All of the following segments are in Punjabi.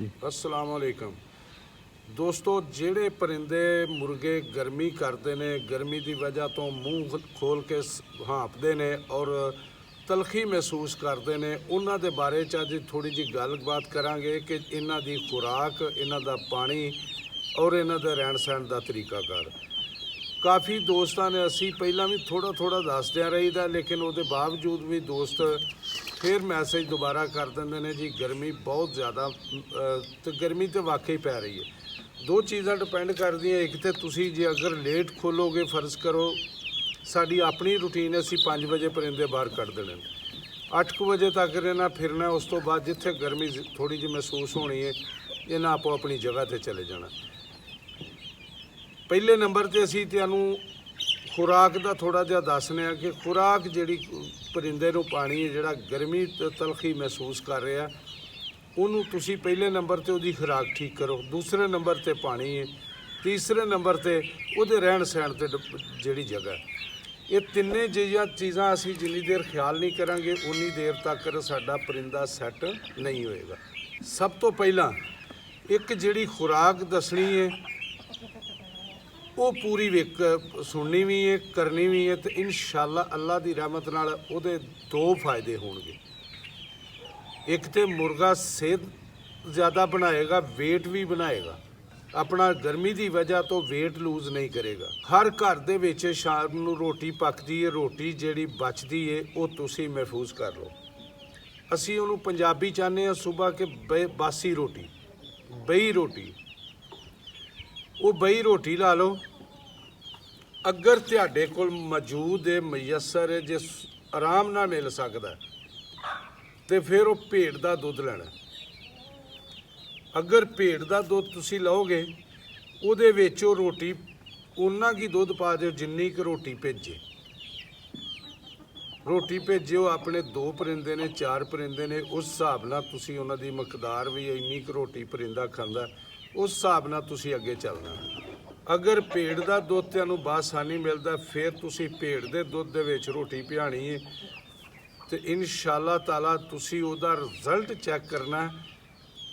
अस्सलाम वालेकुम दोस्तों, ਜਿਹੜੇ परिंदे मुर्गे गर्मी करते हैं, गर्मी की वजह तो मूँह खोल के हाँपते हैं और तलखी महसूस करते हैं, उन्होंने बारे अज थोड़ी जी गलबात करांगे कि इन्हां दी खुराक, इन्हां दा पानी और इन्हां दा रहन सहन का तरीकाकार। काफ़ी दोस्तों ने असी पहला भी थोड़ा थोड़ा दसद्या रहीदा, लेकिन उसके बावजूद भी दोस्त फिर मैसेज दोबारा कर देंगे ने जी गर्मी बहुत ज़्यादा, तो गर्मी तो वाकई पै रही है। दो चीज़ां डिपेंड करदियां, एक तो तुसी जे अगर लेट खोलोगे, फर्ज करो साड़ी अपनी रूटीन असी 5 बजे परिंदे बाहर कढ़ देने, 8 बजे तक रहना फिरना, उस तो बाद जिथे गर्मी थोड़ी जी महसूस होनी है इन्हें आपो अपनी जगह पर चले जाना। पहले नंबर पर असी तुहानूं खुराक का थोड़ा जिहा दसने कि खुराक जिहड़ी परिंदे नूं पानी है जिहड़ा गर्मी तलखी महसूस कर रहा, उन्होंने तुसी पहले नंबर पर उसकी खुराक ठीक करो, दूसरे नंबर पर पानी है, तीसरे नंबर पर उसदे रहन सहन ते जिहड़ी जगह। ये तिन्ने जिहियां चीज़ां असी जिन्नी देर ख्याल नहीं करांगे उन्नी देर तक साडा परिंदा सैट नहीं होएगा। सब तो पहला एक जिहड़ी खुराक दसनी है वो पूरी वेक सुननी भी है, करनी भी है, तो इंशाअल्लाह अल्लाह की रहमत नाल उहदे दो फायदे होणगे। एक तो मुर्गा सेहत ज़्यादा बनाएगा, वेट भी बनाएगा, अपना गर्मी की वजह तो वेट लूज नहीं करेगा। हर घर दे विच शाम नूं रोटी पकदी है, रोटी जिहड़ी बचदी है वो तुसीं महफूज कर लो। असीं उहनूं पंजाबी चाहते हैं सुबह के बासी रोटी, बही रोटी, वो बही रोटी ला लो। अगर तुहाडे कोल मौजूद है, मयसर है, जे आराम नाल मिल सकदा तो फिर वो भेड़ का दुध लेना। अगर भेड़ का दुध तुसी लोगे उहदे विच वो रोटी उन्ना की दुध पा दो जिन्नी क रोटी भेजे। रोटी भेजो अपने 2 परिंदे ने 4 परिंदे ने, उस हिसाब नाल तुसी उन्हां दी मकदार भी इन्नी क रोटी परिंदा खांदा, उस हिसाब नाल तुसी अगे चलना। अगर भेड़ का दुध तुहानूं बासानी मिलता फिर तुसी भेड़ के दुध दे विच रोटी पियाणी है, तो इंशाअल्लाह ताला तुसी उहदा रिजल्ट चैक करना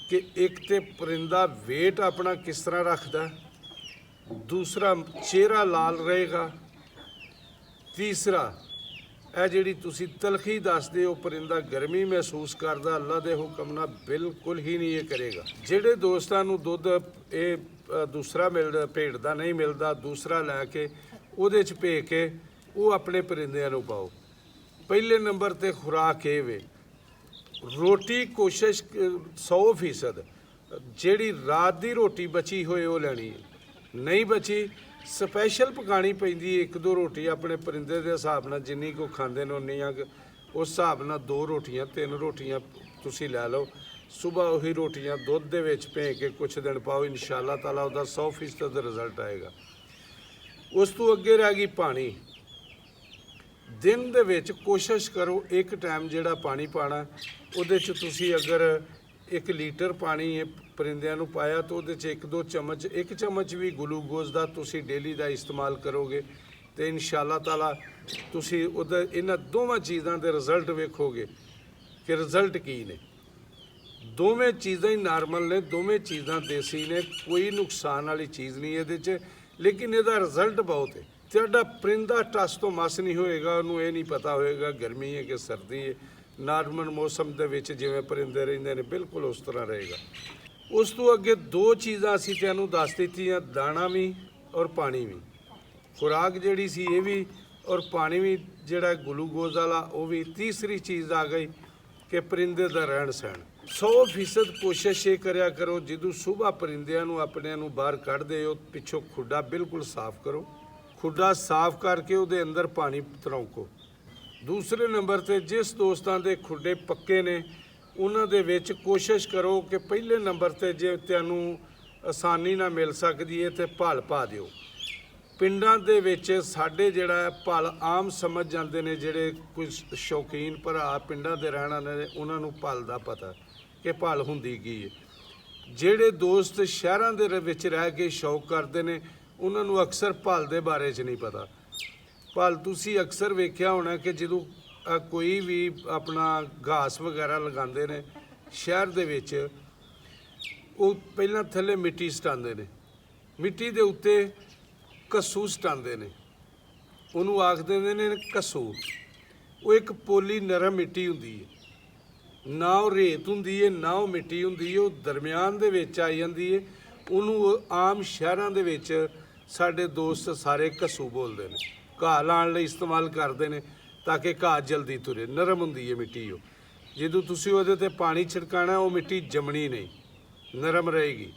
कि एक तो परिंदा वेट अपना किस तरह रखता, दूसरा चेहरा लाल रहेगा, तीसरा यह जिहड़ी तुसी तलखी दसदे हो परिंदा गर्मी महसूस करदा, अल्लाह के हुक्म नाल बिल्कुल ही नहीं ये करेगा। जिहड़े दोस्तां नूं दुध ये दूसरा मिलदा, भेड़ का नहीं मिलता, दूसरा लैके उहदे च भे के वो अपने परिंदिਆਂ नूं पाओ। पहले नंबर ते खुराक ये वे, रोटी कोशिश 100% जिहड़ी रात की रोटी बची होए वो लैनी है, नहीं बची स्पैशल पकानी पैंदी है। 1-2 रोटी अपने परिंदे के हिसाब नाल जिन्नी को खांदे ने उन्नियां उस हिसाब नाल 2 रोटियां 3 रोटियां तुसी लै लो। सुबह उही रोटियां दुध दे विच भे के कुछ दिन पाओ, इंशाअल्लाह ताला उहदा 100% रिजल्ट आएगा। उस तो अगे रह गई पानी। दिन दे विच कोशिश करो एक टाइम जिहड़ा पानी पाना उहदे च तुसी अगर 1 लीटर पानी परिंदिਆਂ ਨੂੰ पाया तो उहदे च 1-2 चम्मच, 1 चम्मच भी ग्लूकोज का तुसी डेली का इस्तेमाल करोगे तो इंशाअल्लाह ताला तुसी उहदा इन्हां दोवां चीज़ां दे रिजल्ट वेखोगे कि रिजल्ट की ने। दोवें चीज़ां ही नॉर्मल ने, दोवें चीज़ां देसी ने, कोई नुकसान वाली चीज़ नहीं ये, लेकिन इसका रिजल्ट बहुत है। तुहाडा परिंदा टस तो मस नहीं होएगा, उन्होंने ये नहीं पता होएगा गर्मी है कि सर्दी है। नॉर्मल मौसम के विच जिवें परिंदे रहिंदे ने बिल्कुल उस तरह रहेगा। उस तो अगे 2 चीज़ां असीं तुहानूं दस दित्तियां, दाना भी और पानी भी। खुराक जिहड़ी सी ये भी और पानी भी जिहड़ा ग्लूकोज वाला वो भी। तीसरी चीज़ आ गई कि परिंदे का रहन सहन। 100% कोशिश ये करिया करो जदों सुबह परिंदिਆਂ ਨੂੰ अपनिਆਂ ਨੂੰ बाहर कढ़दे हो पिछों खुड्डा बिल्कुल साफ करो, खुड्डा साफ करके उहदे अंदर पानी तरौंको। दूसरे नंबर पर जिस दोस्तां दे खुड्डे पक्के ने उन्हां दे विच कोशिश करो कि पहले नंबर पर जे तुहानूं आसानी नाल मिल सकदी है तो भल पा दिओ। पिंडां दे विच साडे जिहड़ा भल आम समझ जाते हैं, जिहड़े कोई शौकीन भरा पिंडां दे रहण वाले ने उन्हां नूं भल दा पता कि भल हुंदी की है। जिहड़े दोस्त शहरां दे विच रह के शौक करते हैं उन्हां नूं अक्सर भल दे बारे च नहीं पता। भल तुसी अक्सर वेख्या होना कि जदों कोई भी अपना घास वगैरह लगाते हैं शहर दे विच ਉਹ ਪਹਿਲਾਂ ਥੱਲੇ ਮਿੱਟੀ ਸਟਾਉਂਦੇ ਨੇ, ਮਿੱਟੀ ਦੇ ਉੱਤੇ ਕੱਸੂ ਸਟਾਉਂਦੇ ਨੇ, ਉਹਨੂੰ ਆਖ ਦਿੰਦੇ ਨੇ ਕੱਸੂ। ਉਹ ਇੱਕ ਪੋਲੀ ਨਰਮ ਮਿੱਟੀ ਹੁੰਦੀ ਹੈ, ਨਾ ਉਹ ਰੇਤ ਹੁੰਦੀ ਹੈ ਨਾ ਉਹ ਮਿੱਟੀ ਹੁੰਦੀ ਹੈ, ਉਹ ਦਰਮਿਆਨ ਦੇ ਵਿੱਚ ਆ ਜਾਂਦੀ ਹੈ। ਉਹਨੂੰ ਆਮ ਸ਼ਹਿਰਾਂ ਦੇ ਵਿੱਚ ਸਾਡੇ ਦੋਸਤ ਸਾਰੇ ਕੱਸੂ ਬੋਲਦੇ ਨੇ, ਘਾਹ ਲਾਉਣ ਲਈ ਇਸਤੇਮਾਲ ਕਰਦੇ ਨੇ ਤਾਂ ਕਿ ਘਾਹ ਜਲਦੀ ਤੁਰੇ। ਨਰਮ ਹੁੰਦੀ ਹੈ ਮਿੱਟੀ ਉਹ, ਜਦੋਂ ਤੁਸੀਂ ਉਹਦੇ 'ਤੇ ਪਾਣੀ ਛਿੜਕਾਣਾ ਉਹ ਮਿੱਟੀ ਜੰਮਣੀ ਨਹੀਂ, ਨਰਮ ਰਹੇਗੀ।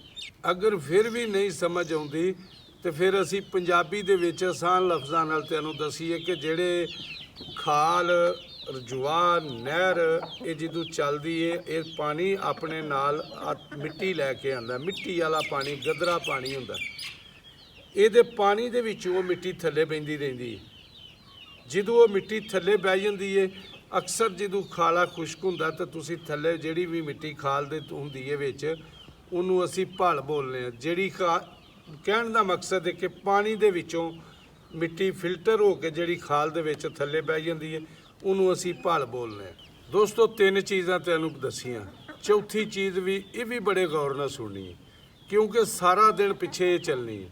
ਅਗਰ ਫਿਰ ਵੀ ਨਹੀਂ ਸਮਝ ਆਉਂਦੀ ਤੇ ਫਿਰ ਅਸੀਂ ਪੰਜਾਬੀ ਦੇ ਵਿੱਚ ਆਸਾਨ ਲਫ਼ਜ਼ਾਂ ਨਾਲ ਤੁਹਾਨੂੰ ਦੱਸੀਏ ਕਿ ਜਿਹੜੇ ਖਾਲ, ਰਜੂਆ, ਨਹਿਰ ਇਹ ਜਦੋਂ ਚੱਲਦੀ ਏ ਇਹ ਪਾਣੀ ਆਪਣੇ ਨਾਲ ਮਿੱਟੀ ਲੈ ਕੇ ਆਉਂਦਾ, ਮਿੱਟੀ ਵਾਲਾ ਪਾਣੀ, ਗਦਰਾ ਪਾਣੀ ਹੁੰਦਾ। ਇਹਦੇ ਪਾਣੀ ਦੇ ਵਿੱਚ ਉਹ ਮਿੱਟੀ ਥੱਲੇ ਬਹਿੰਦੀ ਰਹਿੰਦੀ ਹੈ। ਜਦੋਂ ਉਹ ਮਿੱਟੀ ਥੱਲੇ ਬਹਿ ਜਾਂਦੀ ਏ, ਅਕਸਰ ਜਦੋਂ ਖਾਲਾ ਖੁਸ਼ਕ ਹੁੰਦਾ ਤਾਂ ਤੁਸੀਂ ਥੱਲੇ ਜਿਹੜੀ ਵੀ ਮਿੱਟੀ ਖਾਲ ਦੇ ਹੁੰਦੀ ਹੈ ਵਿੱਚ, ਉਹਨੂੰ ਅਸੀਂ ਭਲ ਬੋਲਦੇ ਹਾਂ। ਜਿਹੜੀ ਕਹਿਣ ਦਾ ਮਕਸਦ ਹੈ ਕਿ ਪਾਣੀ ਦੇ ਵਿੱਚੋਂ ਮਿੱਟੀ ਫਿਲਟਰ ਹੋ ਕੇ ਜਿਹੜੀ ਖਾਲ ਦੇ ਵਿੱਚ ਥੱਲੇ ਬਹਿ ਜਾਂਦੀ ਹੈ, ਉਹਨੂੰ ਅਸੀਂ ਭਲ ਬੋਲਦੇ ਹਾਂ। ਦੋਸਤੋ, 3 ਚੀਜ਼ਾਂ ਤੁਹਾਨੂੰ ਦੱਸੀਆਂ, ਚੌਥੀ ਚੀਜ਼ ਵੀ ਇਹ ਵੀ ਬੜੇ ਗੌਰ ਨਾਲ ਸੁਣਨੀ ਹੈ ਕਿਉਂਕਿ ਸਾਰਾ ਦਿਨ ਪਿੱਛੇ ਇਹ ਚੱਲਣੀ ਹੈ।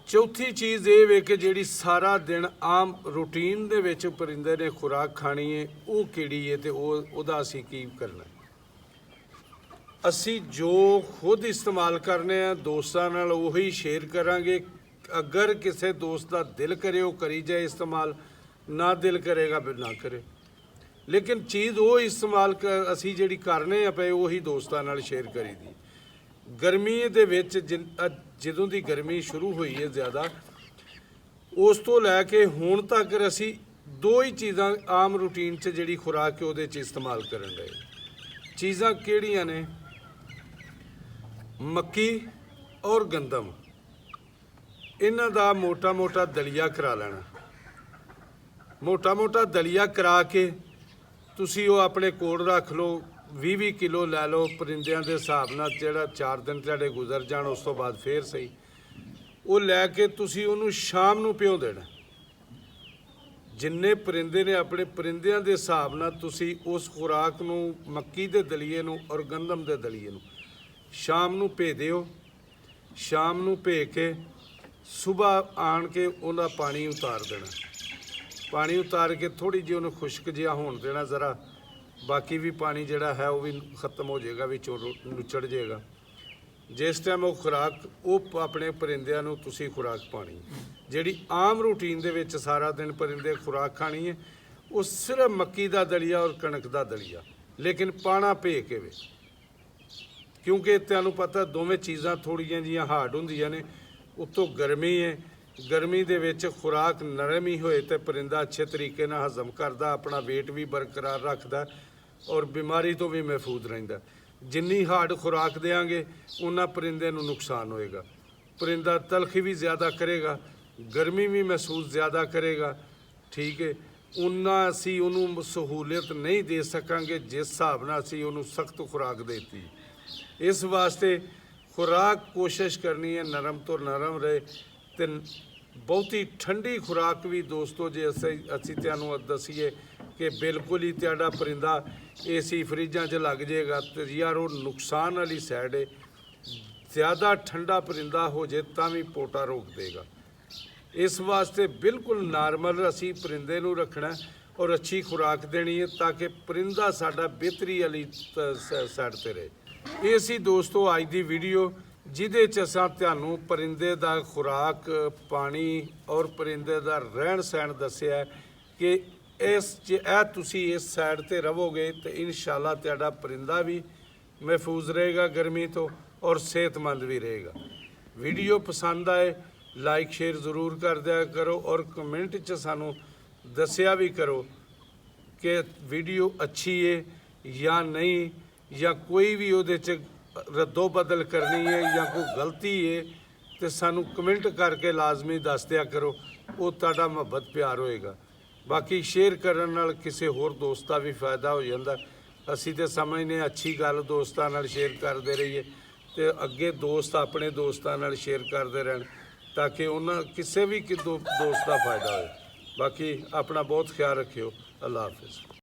ਚੌਥੀ ਚੀਜ਼ ਇਹ ਵੇ ਕਿ ਜਿਹੜੀ ਸਾਰਾ ਦਿਨ ਆਮ ਰੂਟੀਨ ਦੇ ਵਿੱਚ ਪਰਿੰਦੇ ਨੇ ਖੁਰਾਕ ਖਾਣੀ ਹੈ, ਉਹ ਕਿਹੜੀ ਹੈ ਤੇ ਉਹਦਾ ਅਸੀਂ ਕੀ ਕਰਨਾ। ਅਸੀਂ ਜੋ ਖੁਦ ਇਸਤੇਮਾਲ ਕਰਨੇ ਆ ਦੋਸਤਾਂ ਨਾਲ ਉਹੀ ਸ਼ੇਅਰ ਕਰਾਂਗੇ। ਅਗਰ ਕਿਸੇ ਦੋਸਤ ਦਾ ਦਿਲ ਕਰੇ ਉਹ ਕਰੀ ਜਾਏ ਇਸਤੇਮਾਲ, ਨਾ ਦਿਲ ਕਰੇਗਾ ਫਿਰ ਨਾ ਕਰੇ, ਲੇਕਿਨ ਚੀਜ਼ ਉਹ ਇਸਤੇਮਾਲ ਅਸੀਂ ਜਿਹੜੀ ਕਰਨੇ ਆ ਪਏ ਉਹੀ ਦੋਸਤਾਂ ਨਾਲ ਸ਼ੇਅਰ ਕਰੀਦੀ। ਗਰਮੀ ਦੇ ਵਿੱਚ ਜਦੋਂ ਦੀ ਗਰਮੀ ਸ਼ੁਰੂ ਹੋਈ ਹੈ ਜ਼ਿਆਦਾ, ਉਸ ਤੋਂ ਲੈ ਕੇ ਹੁਣ ਤੱਕ ਅਸੀਂ 2 ਹੀ ਚੀਜ਼ਾਂ ਆਮ ਰੂਟੀਨ 'ਚ ਜਿਹੜੀ ਖੁਰਾਕ ਹੈ ਉਹਦੇ 'ਚ ਇਸਤੇਮਾਲ ਕਰਨ ਡਏ। ਚੀਜ਼ਾਂ ਕਿਹੜੀਆਂ ਨੇ? ਮੱਕੀ ਔਰ ਗੰਦਮ, ਇਹਨਾਂ ਦਾ ਮੋਟਾ ਮੋਟਾ ਦਲੀਆ ਕਰਾ ਲੈਣਾ। ਮੋਟਾ ਮੋਟਾ ਦਲੀਆ ਕਰਾ ਕੇ ਤੁਸੀਂ ਉਹ ਆਪਣੇ ਕੋਲ ਰੱਖ ਲਓ, 20-20 ਕਿਲੋ ਲੈ ਲਓ ਪਰਿੰਦਿਆਂ ਦੇ ਹਿਸਾਬ ਨਾਲ, ਜਿਹੜਾ 4 ਦਿਨ ਤੁਹਾਡੇ ਗੁਜ਼ਰ ਜਾਣ ਉਸ ਤੋਂ ਬਾਅਦ ਫੇਰ ਸਹੀ। ਉਹ ਲੈ ਕੇ ਤੁਸੀਂ ਉਹਨੂੰ ਸ਼ਾਮ ਨੂੰ ਭਿਓ ਦੇਣਾ। ਜਿੰਨੇ ਪਰਿੰਦੇ ਨੇ ਆਪਣੇ ਪਰਿੰਦਿਆਂ ਦੇ ਹਿਸਾਬ ਨਾਲ ਤੁਸੀਂ ਉਸ ਖੁਰਾਕ ਨੂੰ, ਮੱਕੀ ਦੇ ਦਲੀਏ ਨੂੰ ਔਰ ਗੰਦਮ ਦੇ ਦਲੀਏ ਨੂੰ ਸ਼ਾਮ ਨੂੰ ਭੇ ਦਿਓ। ਸ਼ਾਮ ਨੂੰ ਭੇ ਕੇ ਸਵੇਰ ਆਣ ਕੇ ਉਹਦਾ ਪਾਣੀ ਉਤਾਰ ਦੇਣਾ। ਪਾਣੀ ਉਤਾਰ ਕੇ ਥੋੜ੍ਹੀ ਜਿਹੀ ਉਹਨੂੰ ਖੁਸ਼ਕ ਜਿਹਾ ਹੋਣ ਦੇਣਾ ਜ਼ਰਾ, ਬਾਕੀ ਵੀ ਪਾਣੀ ਜਿਹੜਾ ਹੈ ਉਹ ਵੀ ਖਤਮ ਹੋ ਜਾਏਗਾ, ਵਿੱਚੋਂ ਨੁੱਚੜ ਜਾਏਗਾ। ਜਿਸ ਟਾਈਮ ਉਹ ਖੁਰਾਕ ਉਹ ਆਪਣੇ ਪਰਿੰਦਿਆਂ ਨੂੰ ਤੁਸੀਂ ਖੁਰਾਕ ਪਾਣੀ, ਜਿਹੜੀ ਆਮ ਰੂਟੀਨ ਦੇ ਵਿੱਚ ਸਾਰਾ ਦਿਨ ਪਰਿੰਦੇ ਖੁਰਾਕ ਖਾਣੀ ਹੈ, ਉਹ ਸਿਰਫ ਮੱਕੀ ਦਾ ਦਲੀਆ ਔਰ ਕਣਕ ਦਾ ਦਲੀਆ, ਲੇਕਿਨ ਪਾਣਾ ਭੇ ਕੇ ਵੇ, ਕਿਉਂਕਿ ਤੁਹਾਨੂੰ ਪਤਾ ਦੋਵੇਂ ਚੀਜ਼ਾਂ ਥੋੜ੍ਹੀਆਂ ਜਿਹੀਆਂ ਹਾਰਡ ਹੁੰਦੀਆਂ ਨੇ। ਉੱਤੋਂ ਗਰਮੀ ਹੈ, ਗਰਮੀ ਦੇ ਵਿੱਚ ਖੁਰਾਕ ਨਰਮ ਹੀ ਹੋਏ ਤੇ ਪਰਿੰਦਾ ਅੱਛੇ ਤਰੀਕੇ ਨਾਲ ਹਜ਼ਮ ਕਰਦਾ, ਆਪਣਾ ਵੇਟ ਵੀ ਬਰਕਰਾਰ ਰੱਖਦਾ ਔਰ ਬਿਮਾਰੀ ਤੋਂ ਵੀ ਮਹਿਫੂਜ਼ ਰਹਿੰਦਾ। ਜਿੰਨੀ ਹਾਰਡ ਖੁਰਾਕ ਦੇਵਾਂਗੇ ਉਨਾ ਪਰਿੰਦੇ ਨੂੰ ਨੁਕਸਾਨ ਹੋਏਗਾ। ਪਰਿੰਦਾ ਤਲਖੀ ਵੀ ਜ਼ਿਆਦਾ ਕਰੇਗਾ, ਗਰਮੀ ਵੀ ਮਹਿਸੂਸ ਜ਼ਿਆਦਾ ਕਰੇਗਾ, ਠੀਕ ਹੈ। ਉਨਾ ਅਸੀਂ ਉਹਨੂੰ ਸਹੂਲੀਅਤ ਨਹੀਂ ਦੇ ਸਕਾਂਗੇ ਜਿਸ ਹਿਸਾਬ ਨਾਲ ਅਸੀਂ ਉਹਨੂੰ ਸਖਤ ਖੁਰਾਕ ਦੇਤੀ। ਇਸ ਵਾਸਤੇ ਖੁਰਾਕ ਕੋਸ਼ਿਸ਼ ਕਰਨੀ ਹੈ ਨਰਮ ਤੋਂ ਨਰਮ ਰਹੇ, ਤੇ ਬਹੁਤੀ ਠੰਡੀ ਖੁਰਾਕ ਵੀ ਦੋਸਤੋ ਜੇ ਅਸੀਂ ਤੁਹਾਨੂੰ ਦਸੀਏ ਕਿ ਬਿਲਕੁਲ ਹੀ ਤੁਹਾਡਾ ਪਰਿੰਦਾ ਏਸੀ ਫਰਿੱਜਾਂ 'ਚ ਲੱਗ ਜਾਏਗਾ ਤੇ ਯਾਰ ਉਹ ਨੁਕਸਾਨ ਵਾਲੀ ਸਾਈਡ ਹੈ। ਜ਼ਿਆਦਾ ਠੰਡਾ ਪਰਿੰਦਾ ਹੋ ਜੇ ਤਾਂ ਵੀ ਪੋਟਾ ਰੋਕ ਦੇਗਾ। ਇਸ ਵਾਸਤੇ ਬਿਲਕੁਲ ਨਾਰਮਲ ਅਸੀਂ ਪਰਿੰਦੇ ਨੂੰ ਰੱਖਣਾ ਔਰ ਅੱਛੀ ਖੁਰਾਕ ਦੇਣੀ ਹੈ ਤਾਂ ਕਿ ਪਰਿੰਦਾ ਸਾਡਾ ਬਿਹਤਰੀ ਵਾਲੀ ਸਾਈਡ 'ਤੇ ਰਹੇ। ਇਹ ਸੀ ਦੋਸਤੋ ਅੱਜ ਦੀ ਵੀਡੀਓ, ਜਿਹਦੇ 'ਚ ਅਸਾਂ ਤੁਹਾਨੂੰ ਪਰਿੰਦੇ ਦਾ ਖੁਰਾਕ, ਪਾਣੀ ਔਰ ਪਰਿੰਦੇ ਦਾ ਰਹਿਣ ਸਹਿਣ ਦੱਸਿਆ ਕਿ ਤੁਸੀਂ ਇਸ ਸਾਈਡ 'ਤੇ ਰਹੋਗੇ ਤਾਂ ਇਨਸ਼ਾਅੱਲਾ ਤੁਹਾਡਾ ਪਰਿੰਦਾ ਵੀ ਮਹਿਫੂਜ਼ ਰਹੇਗਾ ਗਰਮੀ ਤੋਂ ਔਰ ਸਿਹਤਮੰਦ ਵੀ ਰਹੇਗਾ। ਵੀਡੀਓ ਪਸੰਦ ਆਏ ਲਾਈਕ ਸ਼ੇਅਰ ਜ਼ਰੂਰ ਕਰ ਦਿਆ ਕਰੋ ਔਰ ਕਮੈਂਟ 'ਚ ਸਾਨੂੰ ਦੱਸਿਆ ਵੀ ਕਰੋ ਕਿ ਵੀਡੀਓ ਅੱਛੀ ਹੈ ਜਾਂ ਨਹੀਂ, ਜਾਂ ਕੋਈ ਵੀ ਉਹਦੇ 'ਚ ਰੱਦੋ ਬਦਲ ਕਰਨੀ ਹੈ ਜਾਂ ਕੋਈ ਗਲਤੀ ਹੈ ਤੇ ਸਾਨੂੰ ਕਮੈਂਟ ਕਰਕੇ ਲਾਜ਼ਮੀ ਦੱਸ ਦਿਆ ਕਰੋ, ਉਹ ਤੁਹਾਡਾ ਮੁਹੱਬਤ ਪਿਆਰ ਹੋਏਗਾ। ਬਾਕੀ ਸ਼ੇਅਰ ਕਰਨ ਨਾਲ ਕਿਸੇ ਹੋਰ ਦੋਸਤ ਦਾ ਵੀ ਫਾਇਦਾ ਹੋ ਜਾਂਦਾ। ਅਸੀਂ ਤਾਂ ਸਮਝਦੇ ਅੱਛੀ ਗੱਲ ਦੋਸਤਾਂ ਨਾਲ ਸ਼ੇਅਰ ਕਰਦੇ ਰਹੀਏ ਤੇ ਅੱਗੇ ਦੋਸਤ ਆਪਣੇ ਦੋਸਤਾਂ ਨਾਲ ਸ਼ੇਅਰ ਕਰਦੇ ਰਹਿਣ ਤਾਂ ਕਿ ਉਹਨਾਂ ਕਿਸੇ ਵੀ ਦੋਸਤ ਦਾ ਫਾਇਦਾ ਹੋਵੇ। ਬਾਕੀ ਆਪਣਾ ਬਹੁਤ ਖਿਆਲ ਰੱਖਿਓ। ਅੱਲਾ ਹਾਫਿਜ਼।